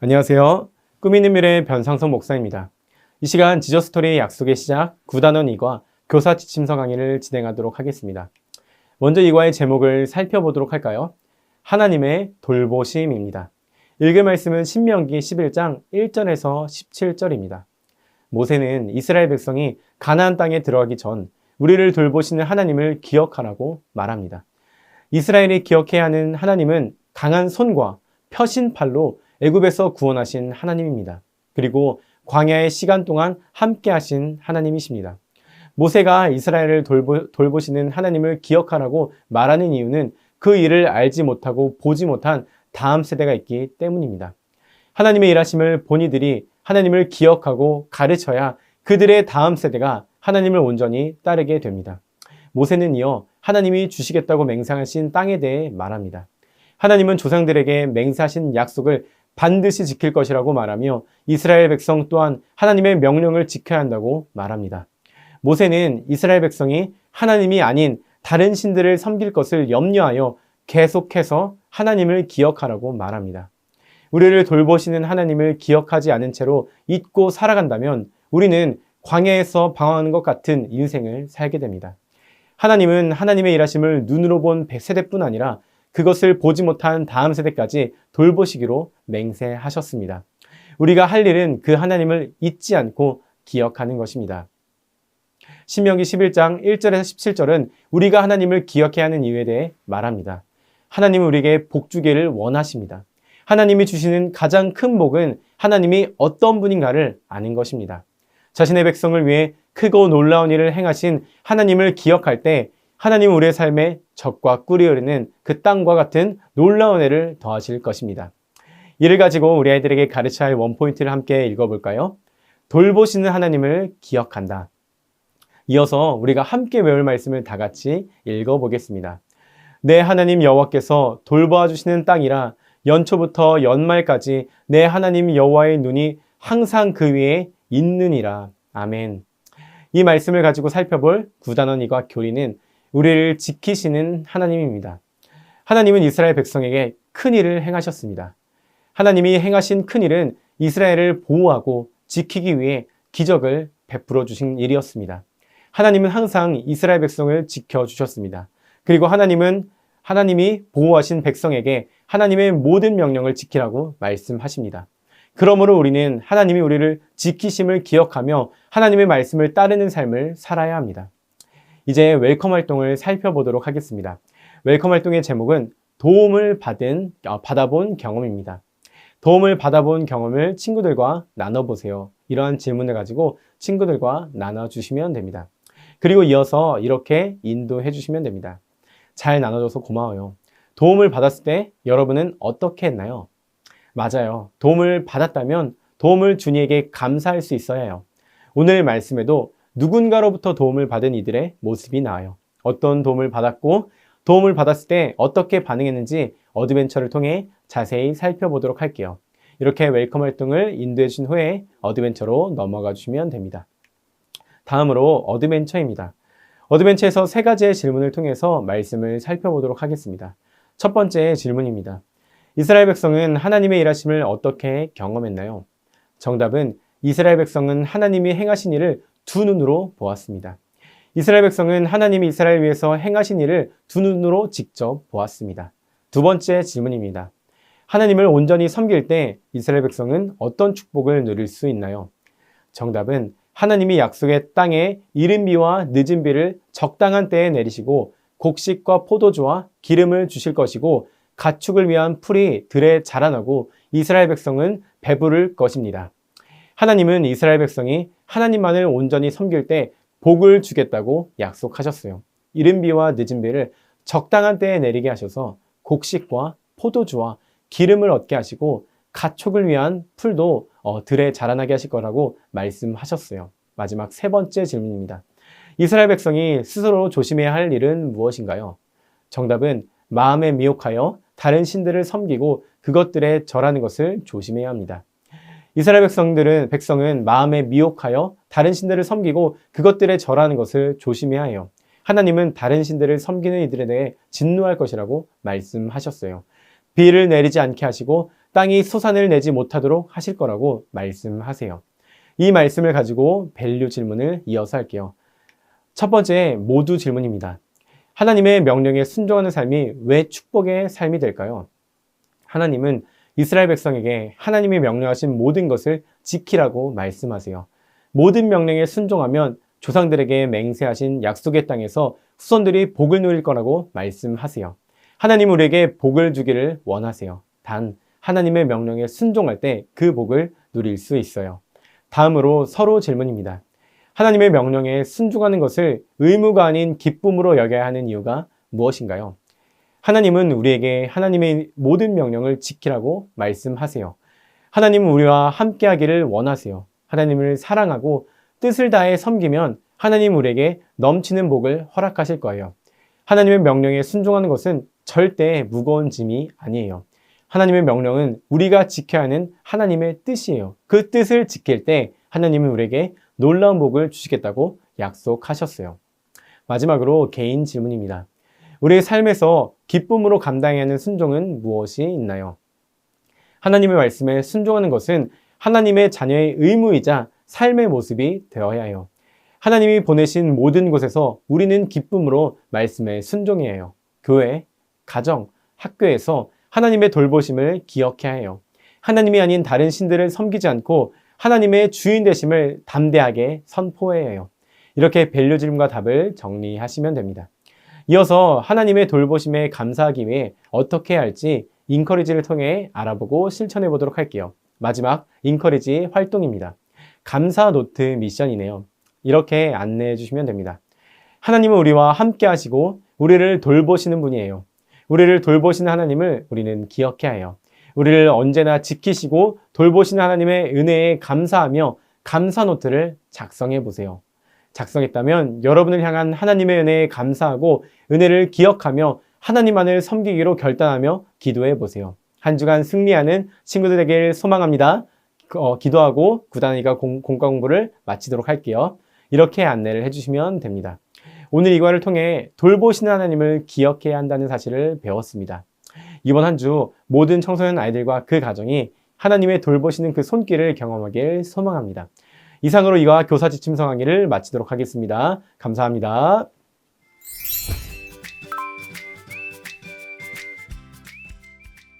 안녕하세요. 꿈 있는 미래 변상석 목사입니다. 이 시간 지저스토리의 약속의 시작 9단원 2과 교사 지침서 강의를 진행하도록 하겠습니다. 먼저 이과의 제목을 살펴보도록 할까요? 하나님의 돌보심입니다. 읽을 말씀은 신명기 11장 1절에서 17절입니다. 모세는 이스라엘 백성이 가나안 땅에 들어가기 전 우리를 돌보시는 하나님을 기억하라고 말합니다. 이스라엘이 기억해야 하는 하나님은 강한 손과 펴신 팔로 애굽에서 구원하신 하나님입니다. 그리고 광야의 시간 동안 함께 하신 하나님이십니다. 모세가 이스라엘을 돌보시는 하나님을 기억하라고 말하는 이유는 그 일을 알지 못하고 보지 못한 다음 세대가 있기 때문입니다. 하나님의 일하심을 본 이들이 하나님을 기억하고 가르쳐야 그들의 다음 세대가 하나님을 온전히 따르게 됩니다. 모세는 이어 하나님이 주시겠다고 맹세하신 땅에 대해 말합니다. 하나님은 조상들에게 맹세하신 약속을 반드시 지킬 것이라고 말하며 이스라엘 백성 또한 하나님의 명령을 지켜야 한다고 말합니다. 모세는 이스라엘 백성이 하나님이 아닌 다른 신들을 섬길 것을 염려하여 계속해서 하나님을 기억하라고 말합니다. 우리를 돌보시는 하나님을 기억하지 않은 채로 잊고 살아간다면 우리는 광야에서 방황하는 것 같은 인생을 살게 됩니다. 하나님은 하나님의 일하심을 눈으로 본 세대뿐 아니라 그것을 보지 못한 다음 세대까지 돌보시기로 맹세하셨습니다. 우리가 할 일은 그 하나님을 잊지 않고 기억하는 것입니다. 신명기 11장 1절에서 17절은 우리가 하나님을 기억해야 하는 이유에 대해 말합니다. 하나님은 우리에게 복 주기를 원하십니다. 하나님이 주시는 가장 큰 복은 하나님이 어떤 분인가를 아는 것입니다. 자신의 백성을 위해 크고 놀라운 일을 행하신 하나님을 기억할 때 하나님은 우리의 삶에 적과 꿀이 흐르는 그 땅과 같은 놀라운 애를 더하실 것입니다. 이를 가지고 우리 아이들에게 가르쳐야 할 원포인트를 함께 읽어볼까요? 돌보시는 하나님을 기억한다. 이어서 우리가 함께 외울 말씀을 다 같이 읽어보겠습니다. 내 하나님 여호와께서 돌보아 주시는 땅이라 연초부터 연말까지 내 하나님 여호와의 눈이 항상 그 위에 있느니라. 아멘. 이 말씀을 가지고 살펴볼 9단원 2과 교리는 우리를 지키시는 하나님입니다. 하나님은 이스라엘 백성에게 큰 일을 행하셨습니다. 하나님이 행하신 큰 일은 이스라엘을 보호하고 지키기 위해 기적을 베풀어 주신 일이었습니다. 하나님은 항상 이스라엘 백성을 지켜주셨습니다. 그리고 하나님이 보호하신 백성에게 하나님의 모든 명령을 지키라고 말씀하십니다. 그러므로 우리는 하나님이 우리를 지키심을 기억하며 하나님의 말씀을 따르는 삶을 살아야 합니다. 이제 웰컴 활동을 살펴보도록 하겠습니다. 웰컴 활동의 제목은 도움을 받아본 경험입니다. 도움을 받아본 경험을 친구들과 나눠보세요. 이러한 질문을 가지고 친구들과 나눠주시면 됩니다. 그리고 이어서 이렇게 인도해 주시면 됩니다. 잘 나눠줘서 고마워요. 도움을 받았을 때 여러분은 어떻게 했나요? 맞아요. 도움을 받았다면 도움을 준 이에게 감사할 수 있어야 해요. 오늘 말씀에도 누군가로부터 도움을 받은 이들의 모습이 나와요. 어떤 도움을 받았고 도움을 받았을 때 어떻게 반응했는지 어드벤처를 통해 자세히 살펴보도록 할게요. 이렇게 웰컴 활동을 인도해 주신 후에 어드벤처로 넘어가 주시면 됩니다. 다음으로 어드벤처입니다. 어드벤처에서 세 가지의 질문을 통해서 말씀을 살펴보도록 하겠습니다. 첫 번째 질문입니다. 이스라엘 백성은 하나님의 일하심을 어떻게 경험했나요? 정답은 이스라엘 백성은 하나님이 행하신 일을 두 눈으로 보았습니다. 이스라엘 백성은 하나님이 이스라엘 위해서 행하신 일을 두 눈으로 직접 보았습니다. 두 번째 질문입니다. 하나님을 온전히 섬길 때 이스라엘 백성은 어떤 축복을 누릴 수 있나요? 정답은 하나님이 약속의 땅에 이른 비와 늦은 비를 적당한 때에 내리시고 곡식과 포도주와 기름을 주실 것이고 가축을 위한 풀이 들에 자라나고 이스라엘 백성은 배부를 것입니다. 하나님은 이스라엘 백성이 하나님만을 온전히 섬길 때 복을 주겠다고 약속하셨어요. 이른 비와 늦은 비를 적당한 때에 내리게 하셔서 곡식과 포도주와 기름을 얻게 하시고 가축을 위한 풀도 들에 자라나게 하실 거라고 말씀하셨어요. 마지막 세 번째 질문입니다. 이스라엘 백성이 스스로 조심해야 할 일은 무엇인가요? 정답은 마음에 미혹하여 다른 신들을 섬기고 그것들에 절하는 것을 조심해야 합니다. 이스라엘 백성은 마음에 미혹하여 다른 신들을 섬기고 그것들에 절하는 것을 조심해야 해요. 하나님은 다른 신들을 섬기는 이들에 대해 진노할 것이라고 말씀하셨어요. 비를 내리지 않게 하시고 땅이 소산을 내지 못하도록 하실 거라고 말씀하세요. 이 말씀을 가지고 밸류 질문을 이어서 할게요. 첫 번째, 모두 질문입니다. 하나님의 명령에 순종하는 삶이 왜 축복의 삶이 될까요? 하나님은 이스라엘 백성에게 하나님이 명령하신 모든 것을 지키라고 말씀하세요. 모든 명령에 순종하면 조상들에게 맹세하신 약속의 땅에서 후손들이 복을 누릴 거라고 말씀하세요. 하나님은 우리에게 복을 주기를 원하세요. 단 하나님의 명령에 순종할 때 그 복을 누릴 수 있어요. 다음으로 서로 질문입니다. 하나님의 명령에 순종하는 것을 의무가 아닌 기쁨으로 여겨야 하는 이유가 무엇인가요? 하나님은 우리에게 하나님의 모든 명령을 지키라고 말씀하세요. 하나님은 우리와 함께 하기를 원하세요. 하나님을 사랑하고 뜻을 다해 섬기면 하나님 우리에게 넘치는 복을 허락하실 거예요. 하나님의 명령에 순종하는 것은 절대 무거운 짐이 아니에요. 하나님의 명령은 우리가 지켜야 하는 하나님의 뜻이에요. 그 뜻을 지킬 때 하나님은 우리에게 놀라운 복을 주시겠다고 약속하셨어요. 마지막으로 개인 질문입니다. 우리의 삶에서 기쁨으로 감당해야 하는 순종은 무엇이 있나요? 하나님의 말씀에 순종하는 것은 하나님의 자녀의 의무이자 삶의 모습이 되어야 해요. 하나님이 보내신 모든 곳에서 우리는 기쁨으로 말씀에 순종해야 해요. 교회, 가정, 학교에서 하나님의 돌보심을 기억해야 해요. 하나님이 아닌 다른 신들을 섬기지 않고 하나님의 주인 되심을 담대하게 선포해야 해요. 이렇게 밸류 질문과 답을 정리하시면 됩니다. 이어서 하나님의 돌보심에 감사하기 위해 어떻게 해야 할지 인커리지를 통해 알아보고 실천해 보도록 할게요. 마지막 인커리지 활동입니다. 감사 노트 미션이네요. 이렇게 안내해 주시면 됩니다. 하나님은 우리와 함께 하시고 우리를 돌보시는 분이에요. 우리를 돌보시는 하나님을 우리는 기억해야 해요. 우리를 언제나 지키시고 돌보시는 하나님의 은혜에 감사하며 감사 노트를 작성해 보세요. 작성했다면 여러분을 향한 하나님의 은혜에 감사하고 은혜를 기억하며 하나님만을 섬기기로 결단하며 기도해 보세요. 한 주간 승리하는 친구들 되길 소망합니다. 기도하고 구단이가 공과 공부를 마치도록 할게요. 이렇게 안내를 해주시면 됩니다. 오늘 이과를 통해 돌보시는 하나님을 기억해야 한다는 사실을 배웠습니다. 이번 한 주 모든 청소년 아이들과 그 가정이 하나님의 돌보시는 그 손길을 경험하길 소망합니다. 이상으로 이과 교사 지침 성강의를 마치도록 하겠습니다. 감사합니다.